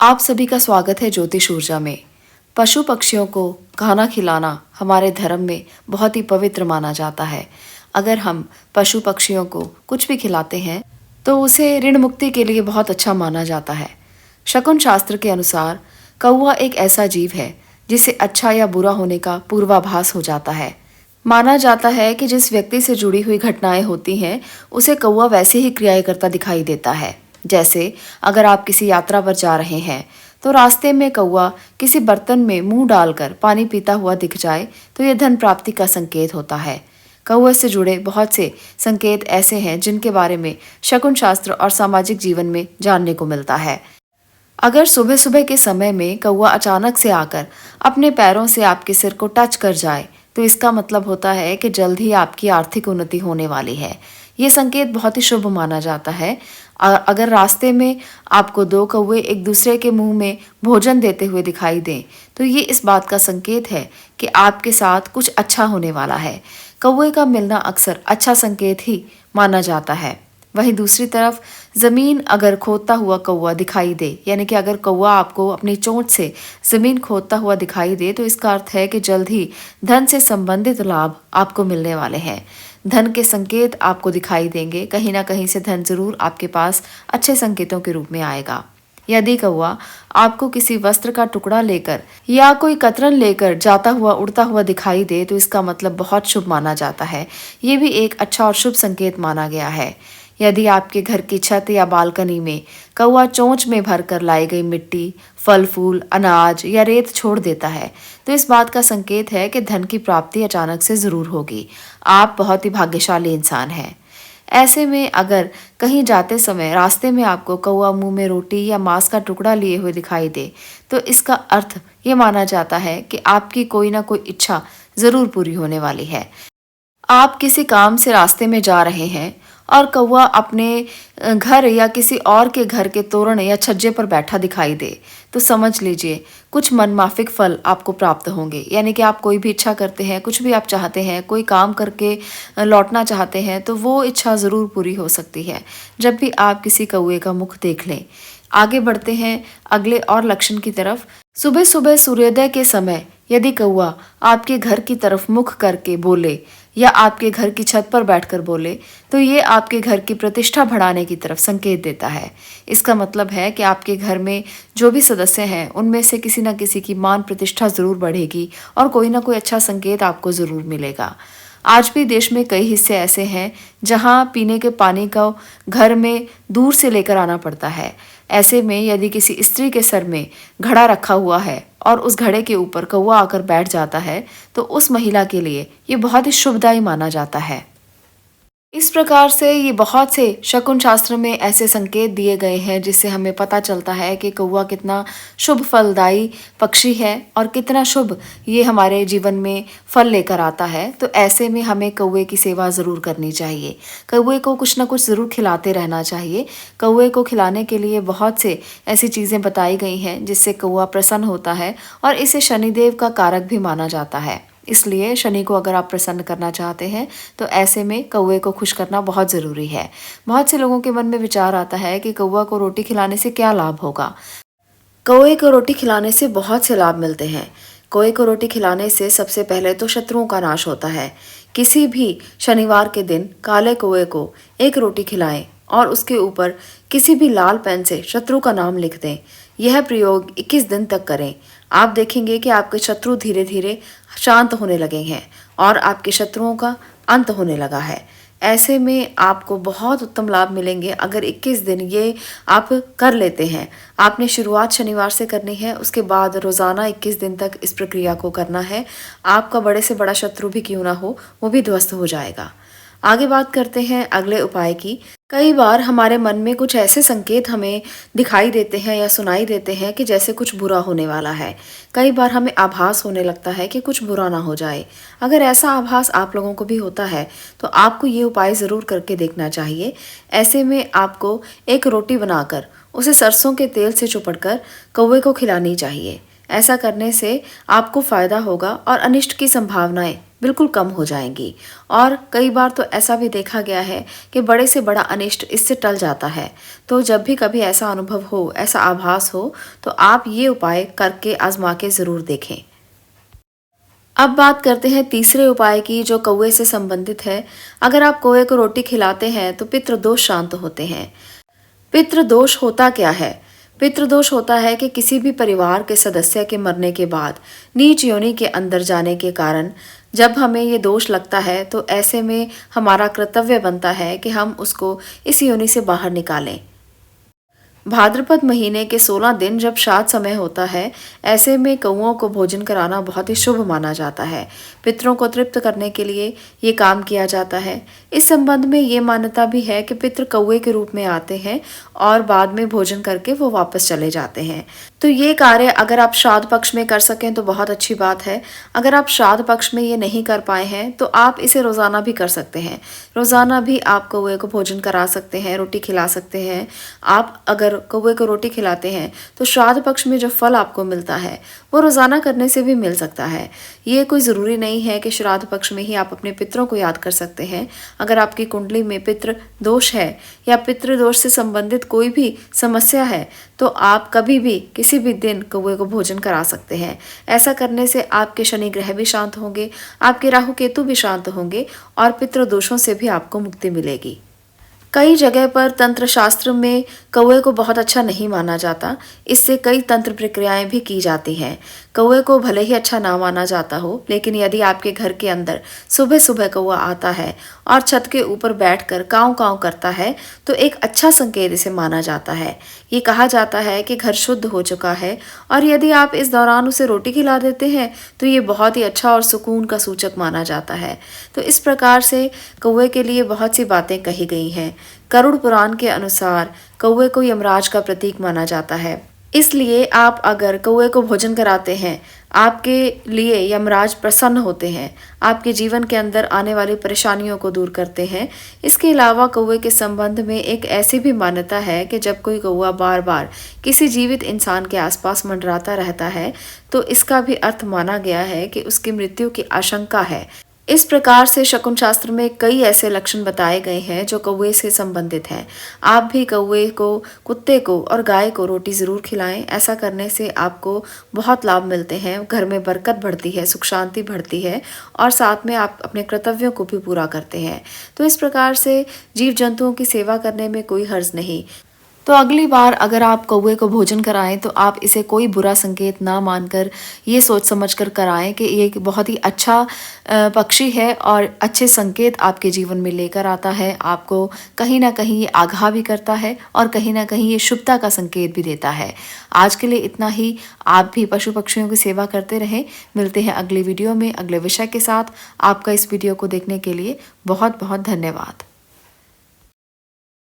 आप सभी का स्वागत है ज्योतिष ऊर्जा में। पशु पक्षियों को खाना खिलाना हमारे धर्म में बहुत ही पवित्र माना जाता है। अगर हम पशु पक्षियों को कुछ भी खिलाते हैं तो उसे ऋण मुक्ति के लिए बहुत अच्छा माना जाता है। शकुन शास्त्र के अनुसार कौवा एक ऐसा जीव है जिसे अच्छा या बुरा होने का पूर्वाभास हो जाता है। माना जाता है कि जिस व्यक्ति से जुड़ी हुई घटनाएं होती हैं उसे कौवा वैसे ही क्रियाएं करता दिखाई देता है। जैसे अगर आप किसी यात्रा पर जा रहे हैं तो रास्ते में कौवा किसी बर्तन में मुंह डालकर पानी पीता हुआ दिख जाए तो यह धन प्राप्ति का संकेत होता है। कौवे से जुड़े बहुत से संकेत ऐसे हैं जिनके बारे में शकुन शास्त्र और सामाजिक जीवन में जानने को मिलता है। अगर सुबह सुबह के समय में कौवा अचानक से आकर अपने पैरों से आपके सिर को टच कर जाए तो इसका मतलब होता है कि जल्द ही आपकी आर्थिक उन्नति होने वाली है। ये संकेत बहुत ही शुभ माना जाता है। अगर रास्ते में आपको दो कौवे एक दूसरे के मुंह में भोजन देते हुए दिखाई दें तो ये इस बात का संकेत है कि आपके साथ कुछ अच्छा होने वाला है। कौवे का मिलना अक्सर अच्छा संकेत ही माना जाता है। वहीं दूसरी तरफ जमीन अगर खोदता हुआ कौवा दिखाई दे, यानी कि अगर कौवा आपको अपनी चोंच से जमीन खोदता हुआ दिखाई दे तो इसका अर्थ है कि जल्द ही धन से संबंधित लाभ आपको मिलने वाले हैं। धन के संकेत आपको दिखाई देंगे, कहीं ना कहीं से धन जरूर आपके पास अच्छे संकेतों के रूप में आएगा। यदि कौवा आपको किसी वस्त्र का टुकड़ा लेकर या कोई कतरन लेकर जाता हुआ उड़ता हुआ दिखाई दे तो इसका मतलब बहुत शुभ माना जाता है। ये भी एक अच्छा और शुभ संकेत माना गया है। यदि आपके घर की छत या बालकनी में कौवा चोंच में भरकर लाई गई मिट्टी, फल फूल, अनाज या रेत छोड़ देता है तो इस बात का संकेत है कि धन की प्राप्ति अचानक से जरूर होगी। आप बहुत ही भाग्यशाली इंसान हैं। ऐसे में अगर कहीं जाते समय रास्ते में आपको कौवा मुंह में रोटी या मांस का टुकड़ा लिए हुए दिखाई दे तो इसका अर्थ ये माना जाता है कि आपकी कोई ना कोई इच्छा जरूर पूरी होने वाली है। आप किसी काम से रास्ते में जा रहे हैं और कौवा अपने घर या किसी और के घर के तोरण या छज्जे पर बैठा दिखाई दे तो समझ लीजिए कुछ मनमाफिक फल आपको प्राप्त होंगे। यानी कि आप कोई भी इच्छा करते हैं, कुछ भी आप चाहते हैं, कोई काम करके लौटना चाहते हैं तो वो इच्छा ज़रूर पूरी हो सकती है जब भी आप किसी कौवे का मुख देख लें। आगे बढ़ते हैं अगले और लक्षण की तरफ। सुबह सुबह सूर्योदय के समय यदि कौवा आपके घर की तरफ मुख करके बोले या आपके घर की छत पर बैठकर बोले तो ये आपके घर की प्रतिष्ठा बढ़ाने की तरफ संकेत देता है। इसका मतलब है कि आपके घर में जो भी सदस्य हैं उनमें से किसी न किसी की मान प्रतिष्ठा जरूर बढ़ेगी और कोई ना कोई अच्छा संकेत आपको जरूर मिलेगा। आज भी देश में कई हिस्से ऐसे हैं जहां पीने के पानी का घर में दूर से लेकर आना पड़ता है। ऐसे में यदि किसी स्त्री के सर में घड़ा रखा हुआ है और उस घड़े के ऊपर कौवा आकर बैठ जाता है तो उस महिला के लिए ये बहुत ही शुभदायी माना जाता है। इस प्रकार से ये बहुत से शकुन शास्त्र में ऐसे संकेत दिए गए हैं जिससे हमें पता चलता है कि कौवा कितना शुभ फलदायी पक्षी है और कितना शुभ ये हमारे जीवन में फल लेकर आता है। तो ऐसे में हमें कौवे की सेवा ज़रूर करनी चाहिए। कौवे को कुछ ना कुछ ज़रूर खिलाते रहना चाहिए। कौवे को खिलाने के लिए बहुत से ऐसी चीज़ें बताई गई हैं जिससे कौवा प्रसन्न होता है और इसे शनिदेव का कारक भी माना जाता है। इसलिए शनि को अगर आप प्रसन्न करना चाहते हैं तो ऐसे में कौवे को खुश करना बहुत ज़रूरी है। बहुत से लोगों के मन में विचार आता है कि कौवा को रोटी खिलाने से क्या लाभ होगा। कौवे को रोटी खिलाने से बहुत से लाभ मिलते हैं। कौवे को रोटी खिलाने से सबसे पहले तो शत्रुओं का नाश होता है। किसी भी शनिवार के दिन काले कौवे को एक रोटी खिलाएं और उसके ऊपर किसी भी लाल पेन से शत्रु का नाम लिख दें। यह प्रयोग 21 दिन तक करें। आप देखेंगे कि आपके शत्रु धीरे धीरे शांत होने लगे हैं और आपके शत्रुओं का अंत होने लगा है। ऐसे में आपको बहुत उत्तम लाभ मिलेंगे अगर 21 दिन ये आप कर लेते हैं। आपने शुरुआत शनिवार से करनी है, उसके बाद रोज़ाना 21 दिन तक इस प्रक्रिया को करना है। आपका बड़े से बड़ा शत्रु भी क्यों ना हो वो भी ध्वस्त हो जाएगा। आगे बात करते हैं अगले उपाय की। कई बार हमारे मन में कुछ ऐसे संकेत हमें दिखाई देते हैं या सुनाई देते हैं कि जैसे कुछ बुरा होने वाला है। कई बार हमें आभास होने लगता है कि कुछ बुरा ना हो जाए। अगर ऐसा आभास आप लोगों को भी होता है तो आपको ये उपाय ज़रूर करके देखना चाहिए। ऐसे में आपको एक रोटी बनाकर उसे सरसों के तेल से चुपड़कर कौवे को खिलानी चाहिए। ऐसा करने से आपको फ़ायदा होगा और अनिष्ट की संभावनाएं बिल्कुल कम हो जाएंगी। और कई बार तो ऐसा भी देखा गया है कि बड़े से बड़ा अनिष्ट इससे टल जाता है। तो जब भी कभी ऐसा अनुभव हो, ऐसा आभास हो, तो आप ये उपाय करके आजमा के ज़रूर देखें। अब बात करते हैं तीसरे उपाय की, जो कौवे से संबंधित है। अगर आप कौवे को रोटी खिलाते हैं तो पितृदोष शांत होते हैं। पितृदोष होता क्या है? पितृदोष होता है कि किसी भी परिवार के सदस्य के मरने के बाद नीच योनि के अंदर जाने के कारण जब हमें ये दोष लगता है, तो ऐसे में हमारा कर्तव्य बनता है कि हम उसको इस योनि से बाहर निकालें। भाद्रपद महीने के 16 दिन जब श्राद्ध समय होता है, ऐसे में कौओं को भोजन कराना बहुत ही शुभ माना जाता है। पितरों को तृप्त करने के लिए ये काम किया जाता है। इस संबंध में ये मान्यता भी है कि पितृ कौवे के रूप में आते हैं और बाद में भोजन करके वो वापस चले जाते हैं। तो ये कार्य अगर आप श्राद्ध पक्ष में कर सकें तो बहुत अच्छी बात है। अगर आप श्राद्ध पक्ष में ये नहीं कर पाए हैं तो आप इसे रोज़ाना भी कर सकते हैं। रोज़ाना भी आप कौवे को भोजन करा सकते हैं, रोटी खिला सकते हैं। आप अगर कौवे को रोटी खिलाते हैं तो श्राद्ध पक्ष में जो फल आपको मिलता है वो रोज़ाना करने से भी मिल सकता है। ये कोई ज़रूरी नहीं है कि श्राद्ध पक्ष में ही आप अपने पितरों को याद कर सकते हैं। अगर आपकी कुंडली में पितृ दोष है या पितृ दोष से संबंधित कोई भी समस्या है, तो आप कभी भी किसी भी दिन कौवे को भोजन करा सकते हैं। ऐसा करने से आपके शनि ग्रह भी शांत होंगे, आपके राहु केतु भी शांत होंगे और पितृ दोषों से भी आपको मुक्ति मिलेगी। कई जगह पर तंत्र शास्त्र में कौवे को बहुत अच्छा नहीं माना जाता। इससे कई तंत्र प्रक्रियाएं भी की जाती हैं। कौवे को भले ही अच्छा ना माना जाता हो, लेकिन यदि आपके घर के अंदर सुबह सुबह कौवा आता है और छत के ऊपर बैठकर काँव काँव करता है, तो एक अच्छा संकेत इसे माना जाता है। ये कहा जाता है कि घर शुद्ध हो चुका है, और यदि आप इस दौरान उसे रोटी खिला देते हैं तो ये बहुत ही अच्छा और सुकून का सूचक माना जाता है। तो इस प्रकार से कौवे के लिए बहुत सी बातें कही गई हैं। गरुड़ पुराण के अनुसार कौवे को यमराज का प्रतीक माना जाता है। इसलिए आप अगर कौवे को भोजन कराते हैं, आपके लिए यमराज प्रसन्न होते हैं, आपके जीवन के अंदर आने वाली परेशानियों को दूर करते हैं। इसके अलावा कौवे के संबंध में एक ऐसी भी मान्यता है कि जब कोई कौवा बार बार किसी जीवित इंसान के आसपास मंडराता रहता है, तो इसका भी अर्थ माना गया है कि उसकी मृत्यु की आशंका है। इस प्रकार से शकुन शास्त्र में कई ऐसे लक्षण बताए गए हैं जो कौवे से संबंधित हैं। आप भी कौवे को, कुत्ते को और गाय को रोटी ज़रूर खिलाएं। ऐसा करने से आपको बहुत लाभ मिलते हैं। घर में बरकत बढ़ती है, सुख शांति बढ़ती है और साथ में आप अपने कर्तव्यों को भी पूरा करते हैं। तो इस प्रकार से जीव जंतुओं की सेवा करने में कोई हर्ज नहीं। तो अगली बार अगर आप कौवे को भोजन कराएं तो आप इसे कोई बुरा संकेत ना मानकर ये सोच समझकर कराएं कि ये एक बहुत ही अच्छा पक्षी है और अच्छे संकेत आपके जीवन में लेकर आता है। आपको कहीं ना कहीं ये आगाह भी करता है और कहीं ना कहीं ये शुभता का संकेत भी देता है। आज के लिए इतना ही। आप भी पशु पक्षियों की सेवा करते रहें। मिलते हैं अगले वीडियो में अगले विषय के साथ। आपका इस वीडियो को देखने के लिए बहुत बहुत धन्यवाद।